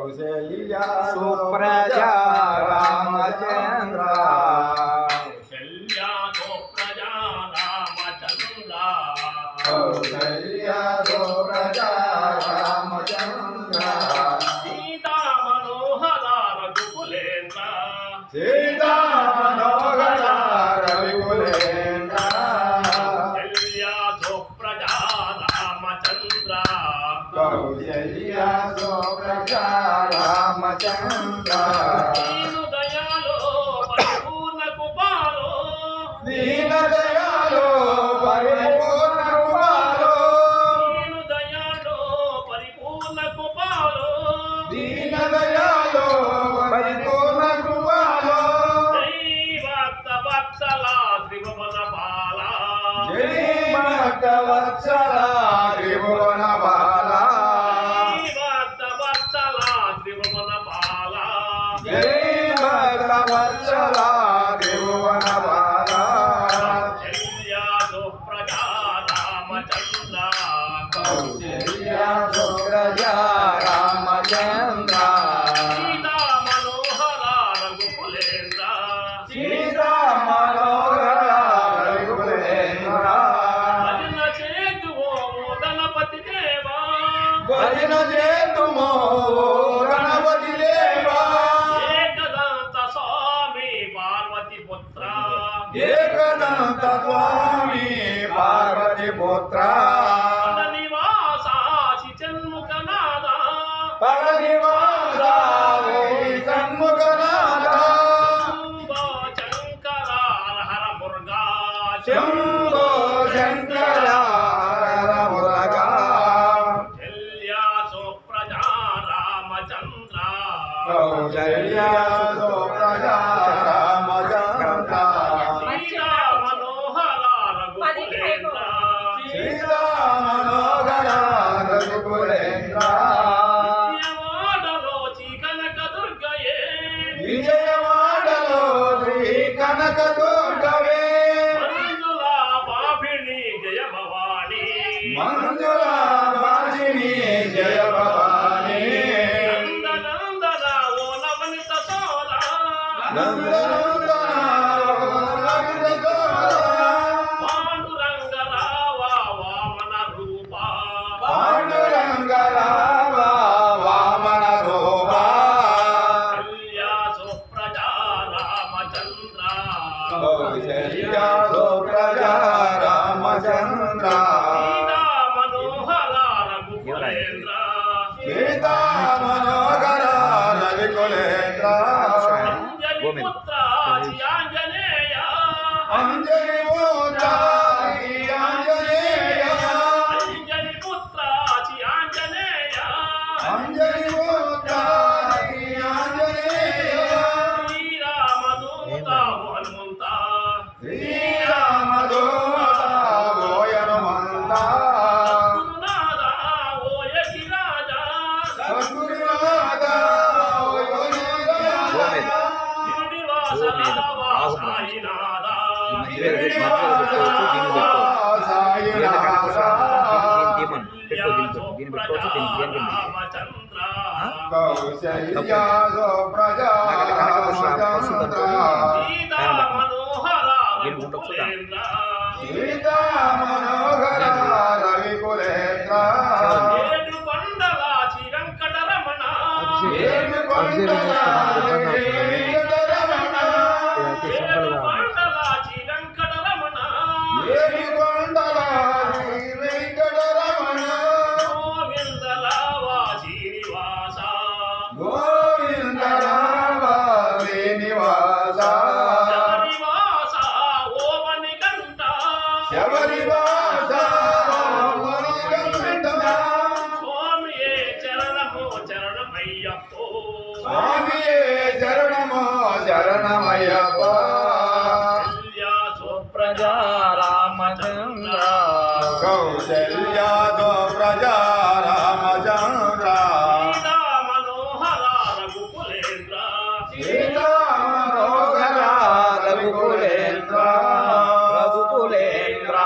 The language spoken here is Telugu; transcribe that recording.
కౌసల్యా సుప్రజా రామచంద్ర కౌసల్యా సుప్రజా రామచంద్ర సీతా మనోహర రఘుకులేంద్ర సీతా మనోహర రఘుకులేంద్ర కౌసల్యా సుప్రజా రామచంద్ర కౌసల్యా సుప్రజా రామచంద్ర దీను దయాలో పరిపూర్ణ కృపాలో దీన దయాలో పరిపూర్ణ కృపాలో దీను దయాలో పరిపూర్ణ కృపాలో దీన దయాలో పరిపూర్ణ కృపాలో దైవత్త వత్సల త్రిభువన బాల జై భక్తవత్సల త్రిభువన బాల దైవత్త వత్సల త్రిభువన బాల జై భక్తవత్సల త్రిభువన బాల కౌసల్యా సుప్రజా రామచంద్ర కౌసల్యా సుప్రజా రామచంద్ర సీతా మనోహర రఘుకులేంద్ర సీతా మనోహర రఘుకులేంద్ర భజన చేతువో గణపతి దేవా భజన చేతుమో గణపతి దేవా ఏకదంత స్వామి పార్వతి పుత్ర ఏకదంత స్వామి పార్వతి పుత్ర నివాస శిచన్ముఖనాద పరనివాస సన్ముఖనాథ శంభో శంకర హర మురుగా శంభో శంకర మురగా కౌసల్యా సుప్రజా రామచంద్ర కౌసల్యా సుప్రజా రామచంద్ర సీతా మనోహర రఘుకులేంద్ర సీతా మనోహర రఘుకులేంద్ర విజయవాడలో కనక దుర్గయే విజయవాడలో శ్రీ కనక దుర్గవే మంజుల పాపిణి జయ భవాని మంజుల వాసిని జయ భవాని నందనందన ఓ నవనిత సోద నందనందన పాండురంగ రావా వామన రూప పాండురంగ రామ వామన రూప కౌసల్యా సుప్రజా రామచంద్ర కౌసల్యా సుప్రజా రామచంద్ర సీతా మనోహర రఘుకులేంద్ర సీతా మనోహర రవికులేంద్ర అంజలి పుత్ర ఆంజనేయ అంజలి మూర్త ఆంజనేయ అంజలి పుత్ర ఆంజనేయ అంజలి మూర్త ఆంజనేయ శ్రీరామదూత హనుమంత శ్రీరామదూత ఓయనుమంత గురునాథ ఓయకి రాజా సద్గురునాథ ఓయనుమంత శ్రీనివాస సాయినాథ రామచంద్ర కౌసల్యా సుప్రజా రామచంద్ర సీతా మనోహర రఘుకులేంద్ర సీతా మనోహర రవికులేంద్ర ఏడు కొండల చిరంకటరమణ ఏడు కొండల వెంకటరమణ ఏడు కొండల చిరంకటరమణ ఏడు కొండల వెంకటరమణ గోవిందల శ్రీనివాస గోవింద రామ శ్రీనివాస శబరివాస ఓ మణికంఠ శబరివాస మణికంఠ స్వామియే చరణమో చరణమయ్యప్పో స్వామియే శరణమో శరణమయ్యప్ప కౌసల్యా సుప్రజా రామచంద్ర కౌసల్యా సుప్రజా రామచంద్ర సీతా మనోహర రఘుకులేంద్ర సీతా మనోహర రఘుకులేంద్ర రఘుకులేంద్ర